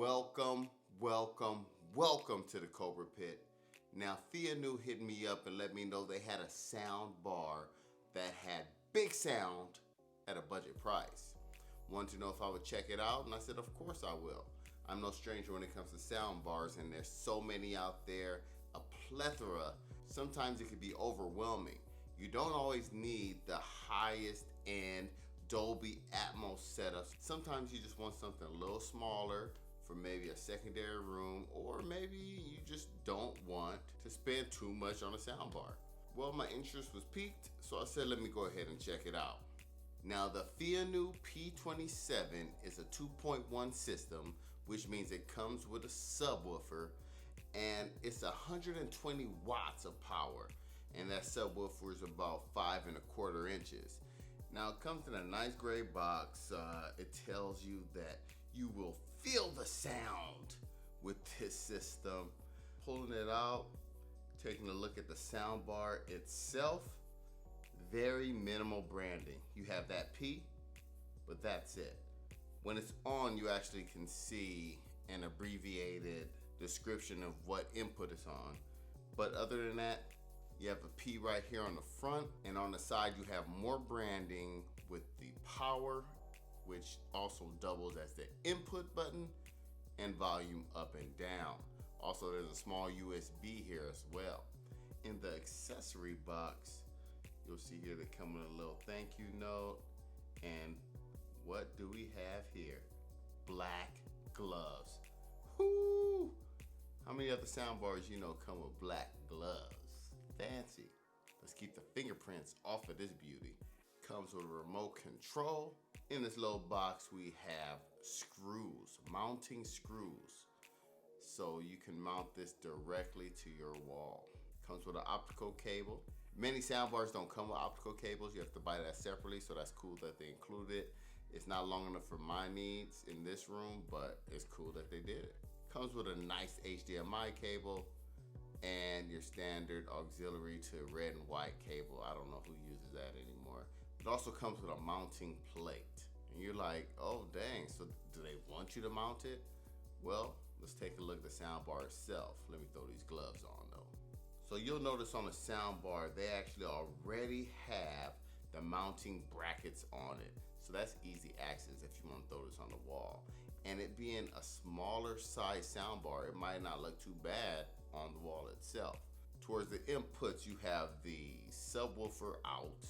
Welcome to the Cobra Pit. Now, Pheanoo hit me up and let me know they had a sound bar that had big sound at a budget price. Wanted to know if I would check it out, and I said, of course I will. I'm no stranger when it comes to sound bars, and there's so many out there, a plethora. Sometimes it can be overwhelming. You don't always need the highest end Dolby Atmos setups. Sometimes you just want something a little smaller for maybe a secondary room, or maybe you just don't want to spend too much on a soundbar. Well, my interest was piqued, so I said, let me go ahead and check it out. Now, the Pheanoo P27 is a 2.1 system, which means it comes with a subwoofer, and it's 120 watts of power, and that subwoofer is about 5.25 inches. Now, it comes in a nice gray box. It tells you that you will feel the sound with this system. Pulling it out, taking a look at the soundbar itself, very minimal branding. You have that P, but that's it. When it's on, you actually can see an abbreviated description of what input it's on. But other than that, you have a P right here on the front, and on the side you have more branding with the power, which also doubles as the input button, and volume up and down. Also, there's a small USB here as well. In the accessory box, you'll see here they come with a little thank you note. And what do we have here? Black gloves. Whoo! How many other soundbars you know come with black gloves? Fancy. Let's keep the fingerprints off of this beauty. Comes with a remote control. In this little box we have screws, mounting screws. So you can mount this directly to your wall. Comes with an optical cable. Many soundbars don't come with optical cables. You have to buy that separately, so that's cool that they include it. It's not long enough for my needs in this room, but it's cool that they did it. Comes with a nice HDMI cable and your standard auxiliary to red and white cable. I don't know who uses that anymore. It also comes with a mounting plate. And you're like, oh dang, so do they want you to mount it? Well, let's take a look at the soundbar itself. Let me throw these gloves on though. So you'll notice on the soundbar, they actually already have the mounting brackets on it. So that's easy access if you want to throw this on the wall. And it being a smaller size soundbar, it might not look too bad on the wall itself. Towards the inputs, you have the subwoofer out,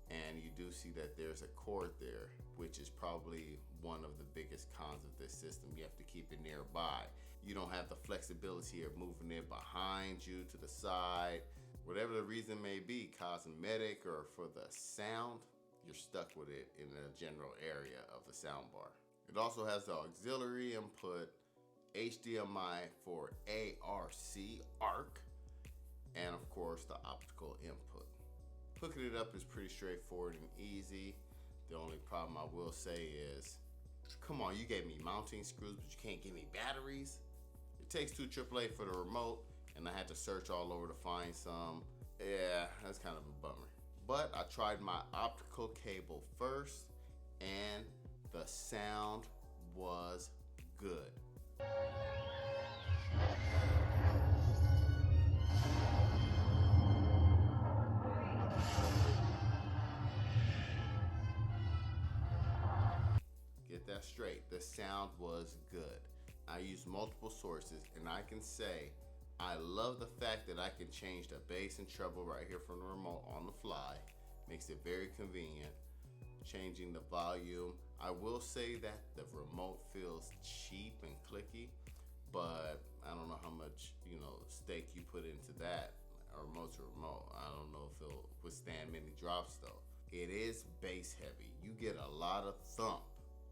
and you do see that there's a cord there, which is probably one of the biggest cons of this system. You have to keep it nearby. You don't have the flexibility of moving it behind you, to the side. Whatever the reason may be, cosmetic or for the sound, you're stuck with it in the general area of the soundbar. It also has the auxiliary input, HDMI for ARC, and of course the optical input. Hooking it up is pretty straightforward and easy. The only problem I will say is, come on, you gave me mounting screws, but you can't give me batteries? It takes 2 AAA for the remote, and I had to search all over to find some. Yeah, that's kind of a bummer. But I tried my optical cable first, and the sound was good. Get that straight, the sound was good. I used multiple sources, and I can say I love the fact that I can change the bass and treble right here from the remote on the fly. Makes it very convenient. Changing the volume. I will say that the remote feels cheap and clicky, but I don't know how much, stake you put into that. A remote's a remote. I don't know if it'll withstand many drops though. It is bass heavy. You get a lot of thump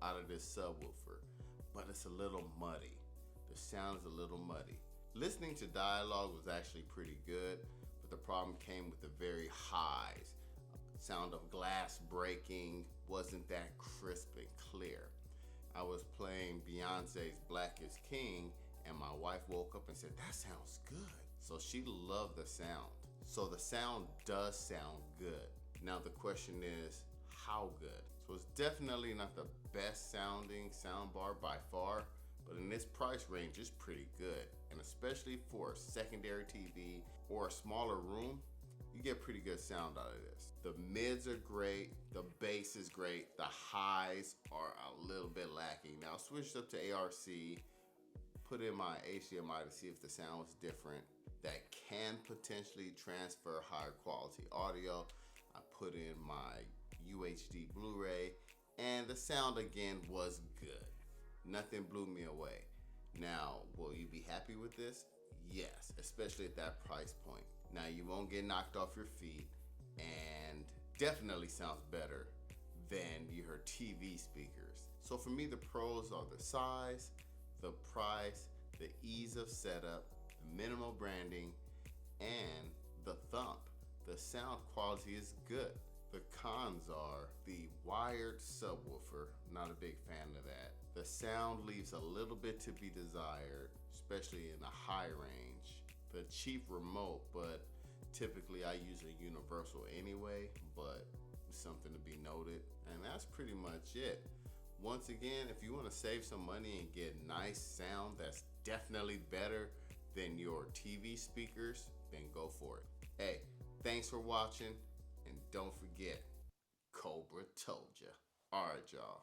out of this subwoofer, but it's a little muddy. The sound is a little muddy. Listening to dialogue was actually pretty good, but the problem came with the very highs. Sound of glass breaking wasn't that crisp and clear. I was playing Beyonce's Black is King, and my wife woke up and said, that sounds good. So she loved the sound. So the sound does sound good. Now the question is, how good? So it's definitely not the best sounding soundbar by far, but in this price range, it's pretty good. And especially for a secondary TV or a smaller room, you get pretty good sound out of this. The mids are great, the bass is great, the highs are a little bit lacking. Now I switched up to ARC, put in my HDMI to see if the sound was different. That can potentially transfer higher quality audio. I put in my UHD Blu-ray, and the sound again was good. Nothing blew me away. Now, will you be happy with this? Yes, especially at that price point. Now, you won't get knocked off your feet, and definitely sounds better than your TV speakers. So for me, the pros are the size, the price, the ease of setup, the minimal branding, and the thump. The sound quality is good. The cons are the wired subwoofer, not a big fan of that. The sound leaves a little bit to be desired, especially in the high range. The cheap remote, but typically I use a universal anyway, but something to be noted. And that's pretty much it. Once again, if you want to save some money and get nice sound that's definitely better than your TV speakers, then go for it. Hey, thanks for watching, and don't forget, Cobra told ya. All right, y'all.